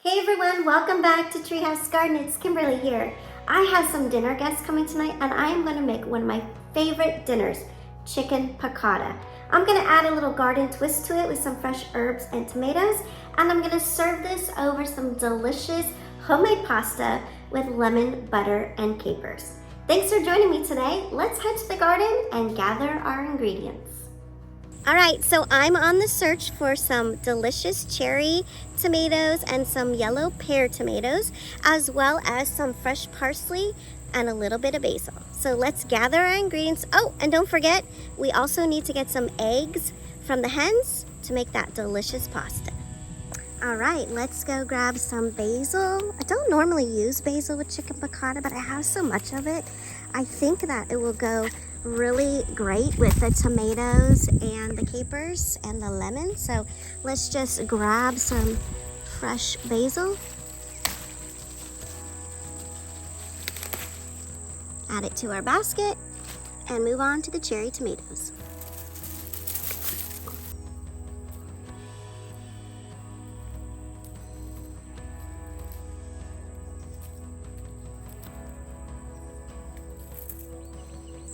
Hey everyone, welcome back to Treehouse Garden. It's Kimberly here. I have some dinner guests coming tonight and I am going to make one of my favorite dinners, chicken piccata. I'm going to add a little garden twist to it with some fresh herbs and tomatoes, and I'm going to serve this over some delicious homemade pasta with lemon, butter, and capers. Thanks for joining me today. Let's head to the garden and gather our ingredients. All right, so I'm on the search for some delicious cherry tomatoes and some yellow pear tomatoes, as well as some fresh parsley and a little bit of basil. So let's gather our ingredients. Oh, and don't forget, we also need to get some eggs from the hens to make that delicious pasta. All right, let's go grab some basil. I don't normally use basil with chicken piccata, but I have so much of it. I think that it will go really great with the tomatoes and the capers and the lemon. So let's just grab some fresh basil, add it to our basket, and move on to the cherry tomatoes.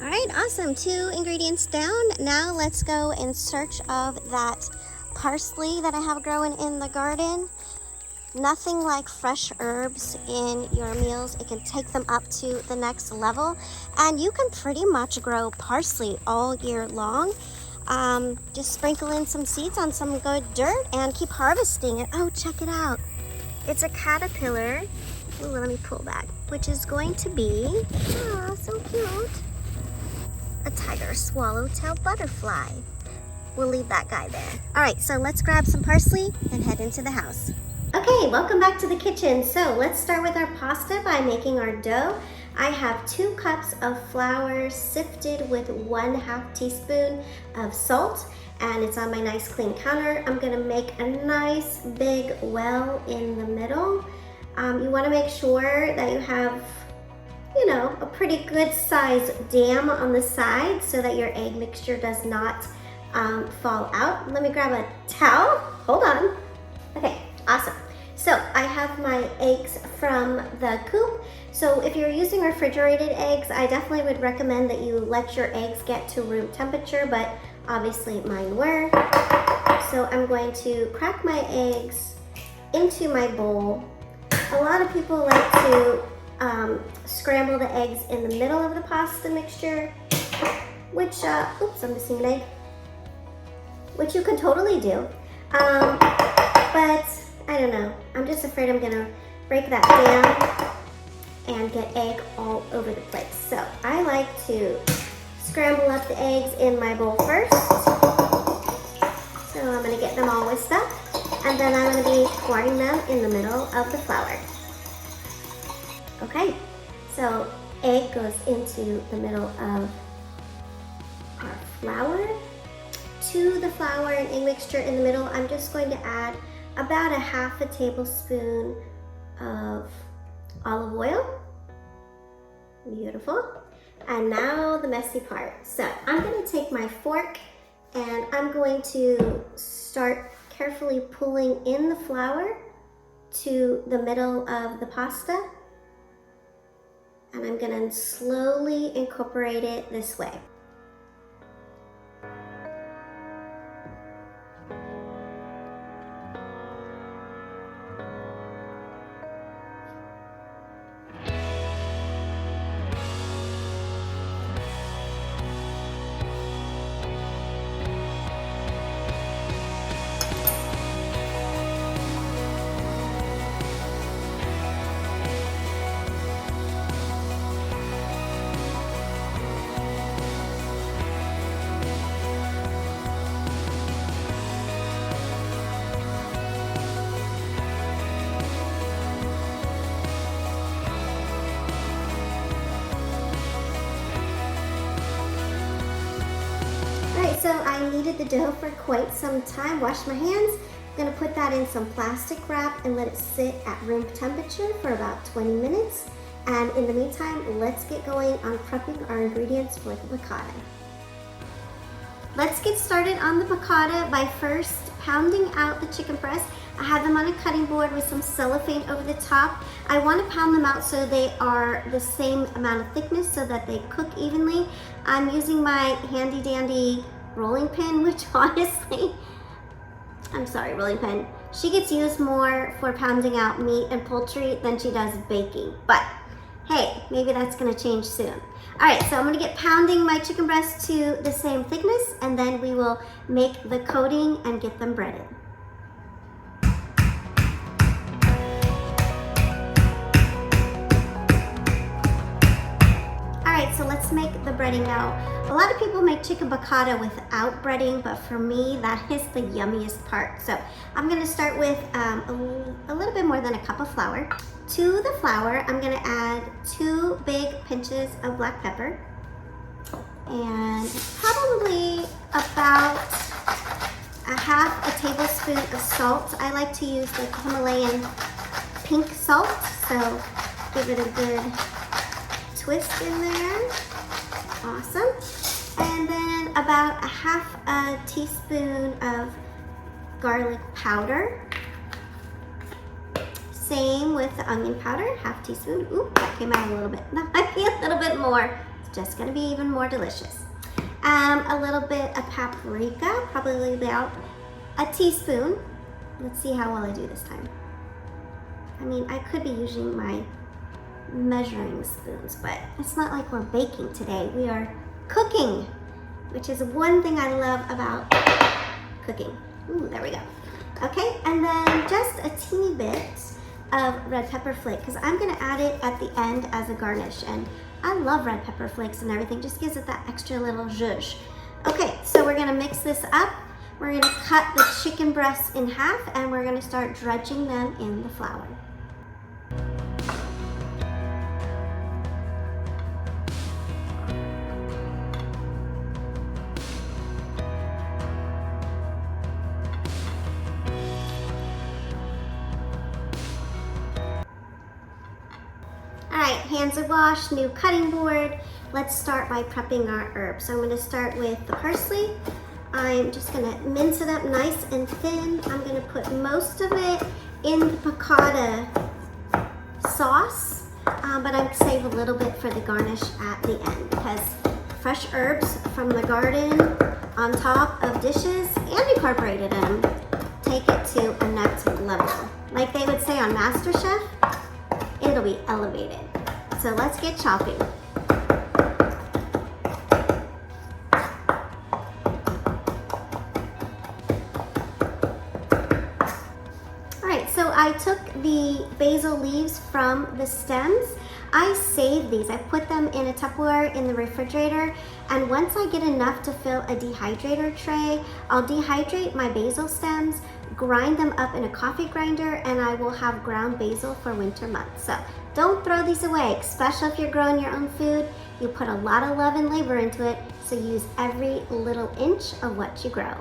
All right, awesome. 2 ingredients down. Now let's go in search of that parsley that I have growing in the garden. Nothing like fresh herbs in your meals. It can take them up to the next level. And you can pretty much grow parsley all year long. Just sprinkle in some seeds on some good dirt and keep harvesting it. Oh, check it out. It's a caterpillar. Ooh, let me pull back. Which is going to be, oh, so cute, a tiger swallowtail butterfly. We'll leave that guy there. All right, so let's grab some parsley and head into the house. Okay, welcome back to the kitchen. So let's start with our pasta by making our dough. I have 2 cups of flour sifted with 1/2 teaspoon of salt, and it's on my nice clean counter. I'm gonna make a nice big well in the middle. You wanna make sure that you have a pretty good size dam on the side so that your egg mixture does not fall out. Let me grab a towel. Hold on. Okay, awesome. So I have my eggs from the coop. So if you're using refrigerated eggs, I definitely would recommend that you let your eggs get to room temperature, but obviously mine were. So I'm going to crack my eggs into my bowl. A lot of people like to scramble the eggs in the middle of the pasta mixture, which, oops, I'm missing an egg, which you can totally do. But I don't know, I'm just afraid I'm gonna break that down and get egg all over the place. So I like to scramble up the eggs in my bowl first. So I'm gonna get them all whisked up, and then I'm gonna be pouring them in the middle of the flour. Okay, so egg goes into the middle of our flour. To the flour and egg mixture in the middle, I'm just going to add about 1/2 tablespoon of olive oil. Beautiful. And now the messy part. So I'm going to take my fork and I'm going to start carefully pulling in the flour to the middle of the pasta. And I'm gonna slowly incorporate it this way. So I kneaded the dough for quite some time, washed my hands. I'm gonna put that in some plastic wrap and let it sit at room temperature for about 20 minutes. And in the meantime, let's get going on prepping our ingredients for the piccata. Let's get started on the piccata by first pounding out the chicken breast. I have them on a cutting board with some cellophane over the top. I want to pound them out so they are the same amount of thickness so that they cook evenly. I'm using my handy dandy rolling pin, which honestly, I'm sorry, rolling pin. She gets used more for pounding out meat and poultry than she does baking. But hey, maybe that's gonna change soon. All right, so I'm gonna get pounding my chicken breasts to the same thickness, and then we will make the coating and get them breaded. All right, so let's make the breading now. A lot of people make chicken piccata without breading, but for me, that is the yummiest part. So I'm gonna start with a little bit more than a cup of flour. To the flour, I'm gonna add 2 big pinches of black pepper and probably about a half a tablespoon of salt. I like to use the Himalayan pink salt, so give it a good twist in there. Awesome. And then about a half a teaspoon of garlic powder. Same with the onion powder, half teaspoon. Ooh, that came out a little bit. That might be a little bit more. It's just gonna be even more delicious. A little bit of paprika, probably about a teaspoon. Let's see how well I do this time. I mean, I could be using my measuring spoons, but it's not like we're baking today. We are cooking, which is one thing I love about cooking. Ooh, there we go. Okay, and then just a teeny bit of red pepper flake, because I'm gonna add it at the end as a garnish, and I love red pepper flakes and everything, just gives it that extra little zhuzh. Okay, so we're gonna mix this up. We're gonna cut the chicken breasts in half, and we're gonna start dredging them in the flour. All right, hands are washed, new cutting board. Let's start by prepping our herbs. So I'm gonna start with the parsley. I'm just gonna mince it up nice and thin. I'm gonna put most of it in the piccata sauce, but I'm gonna save a little bit for the garnish at the end, because fresh herbs from the garden on top of dishes and incorporated in them take it to a next level. Like they would say on MasterChef, it'll be elevated. So let's get chopping. All right, so I took the basil leaves from the stems. I save these. I put them in a Tupperware in the refrigerator, and once I get enough to fill a dehydrator tray, I'll dehydrate my basil stems, grind them up in a coffee grinder, and I will have ground basil for winter months. So don't throw these away, especially if you're growing your own food. You put a lot of love and labor into it, so use every little inch of what you grow.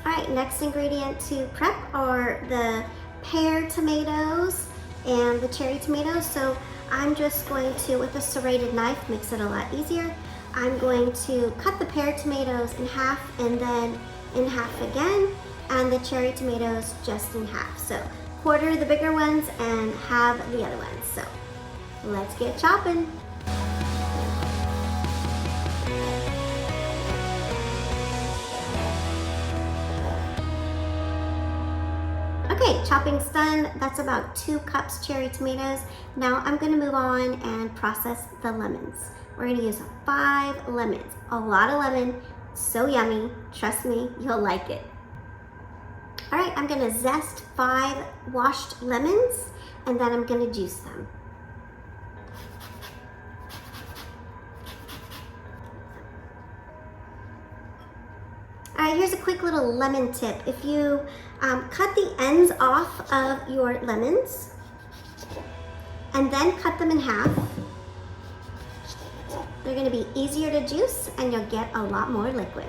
All right, next ingredient to prep are the pear tomatoes and the cherry tomatoes. So I'm just going to, with a serrated knife, makes it a lot easier. I'm going to cut the pear tomatoes in half and then in half again, and the cherry tomatoes just in half. So quarter the bigger ones and halve the other ones. So let's get chopping. Okay, chopping's done. That's about 2 cups cherry tomatoes. Now I'm gonna move on and process the lemons. We're gonna use 5 lemons, a lot of lemon, so yummy. Trust me, you'll like it. All right, I'm gonna zest 5 washed lemons, and then I'm gonna juice them. All right, here's a quick little lemon tip. If you cut the ends off of your lemons and then cut them in half, they're gonna be easier to juice and you'll get a lot more liquid.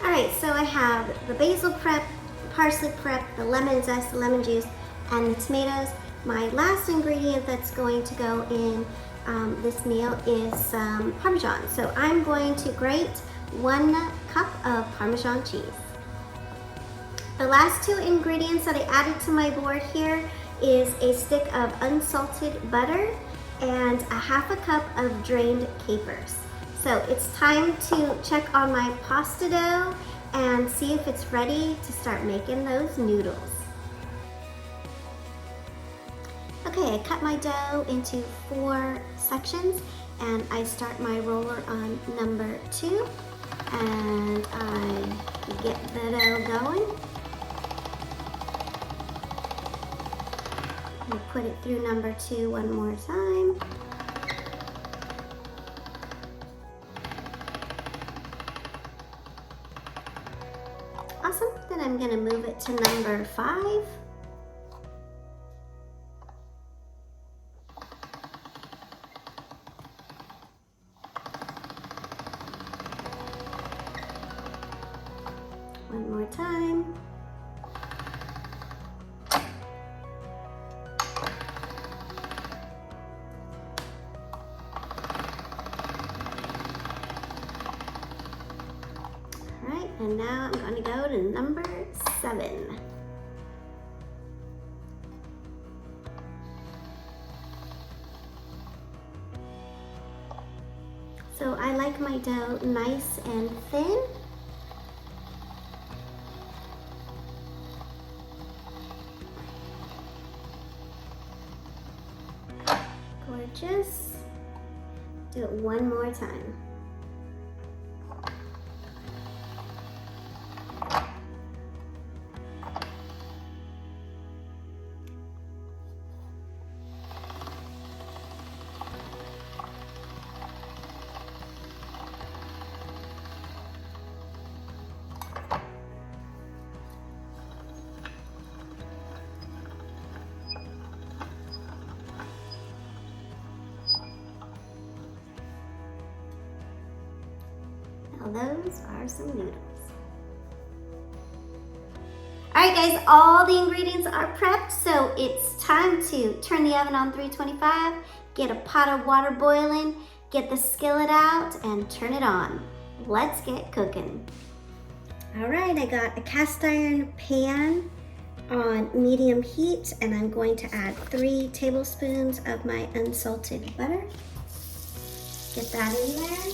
All right, so I have the basil prep, the parsley prep, the lemon zest, the lemon juice, and the tomatoes. My last ingredient that's going to go in this meal is Parmesan. So I'm going to grate 1 cup of Parmesan cheese. The last two ingredients that I added to my board here is a stick of unsalted butter and a half a cup of drained capers. So it's time to check on my pasta dough and see if it's ready to start making those noodles. Okay, I cut my dough into 4 sections and I start my roller on number 2 and I get the dough going. I put it through number 2 one more time. Awesome, then I'm gonna move it to number 5. One more time. Alright, and now I'm going to go to number 7. So I like my dough nice and thin. Gorgeous. Do it one more time. Now those are some noodles. Alright guys, all the ingredients are prepped, so it's time to turn the oven on 325, get a pot of water boiling, get the skillet out, and turn it on. Let's get cooking. Alright, I got a cast iron pan on medium heat, and I'm going to add 3 tablespoons of my unsalted butter. Get that in there.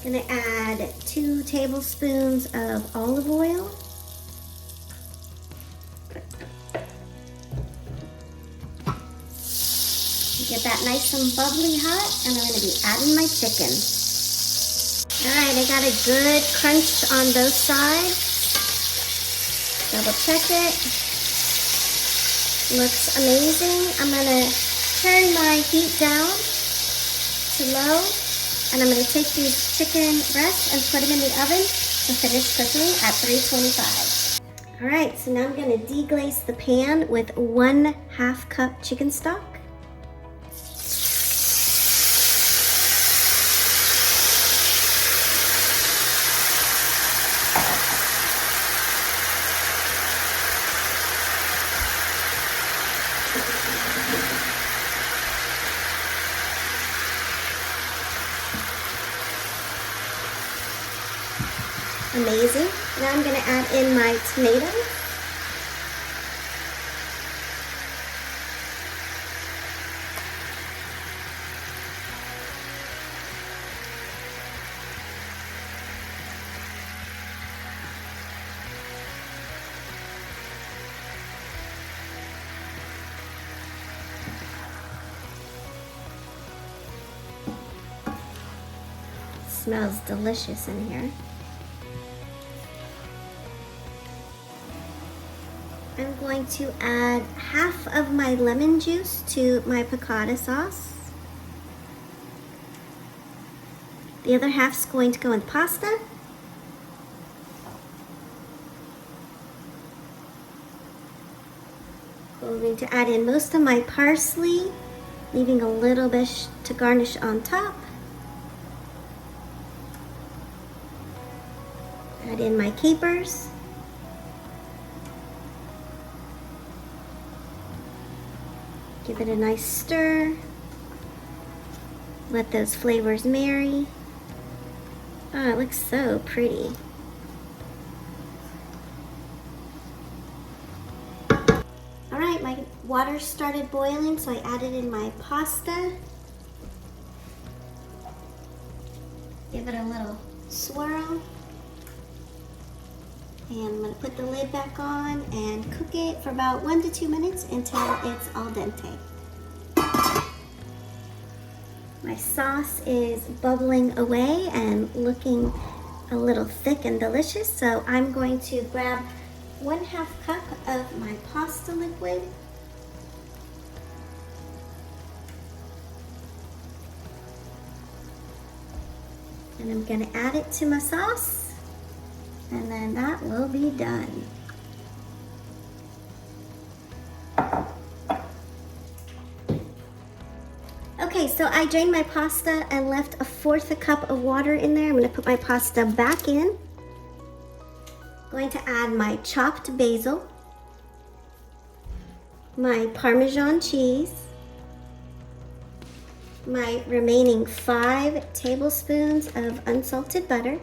Gonna add 2 tablespoons of olive oil. Get that nice and bubbly hot, and I'm gonna be adding my chicken. All right, I got a good crunch on both sides. Double check it. Looks amazing. I'm gonna turn my heat down to low, and I'm gonna take these chicken breasts and put them in the oven to finish cooking at 325. All right, so now I'm gonna deglaze the pan with 1/2 cup chicken stock. Amazing. Now I'm going to add in my tomatoes. Smells delicious in here. I'm going to add half of my lemon juice to my piccata sauce. The other half's going to go in pasta. I'm going to add in most of my parsley, leaving a little bit to garnish on top. Add in my capers. Give it a nice stir. Let those flavors marry. Oh, it looks so pretty. All right, my water started boiling, so I added in my pasta. Give it a little swirl. And I'm gonna put the lid back on and cook it for about 1 to 2 minutes until it's al dente. My sauce is bubbling away and looking a little thick and delicious, so I'm going to grab 1/2 cup of my pasta liquid. And I'm gonna add it to my sauce, and then that will be done. Okay, so I drained my pasta and left 1/4 cup of water in there. I'm gonna put my pasta back in. Going to add my chopped basil, my Parmesan cheese, my remaining 5 tablespoons of unsalted butter,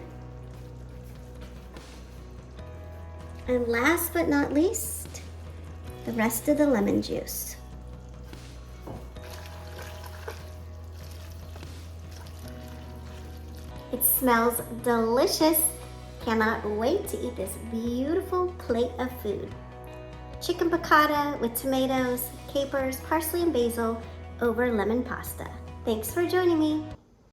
and last but not least, the rest of the lemon juice. It smells delicious. Cannot wait to eat this beautiful plate of food. Chicken piccata with tomatoes, capers, parsley, and basil over lemon pasta. Thanks for joining me.